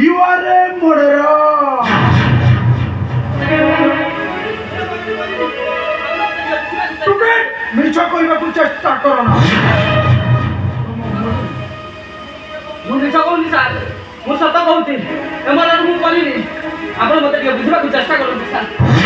You are a murderer. Stupid! मिर्चा कोई बात चेष्टा करो ना। मुझे चको नहीं साल, मुझे सत्ता बहुत ही, हमारा रूम कॉली नहीं, आप लोग मतलब ये बुझवा कुछ चेष्टा करो नहीं साल।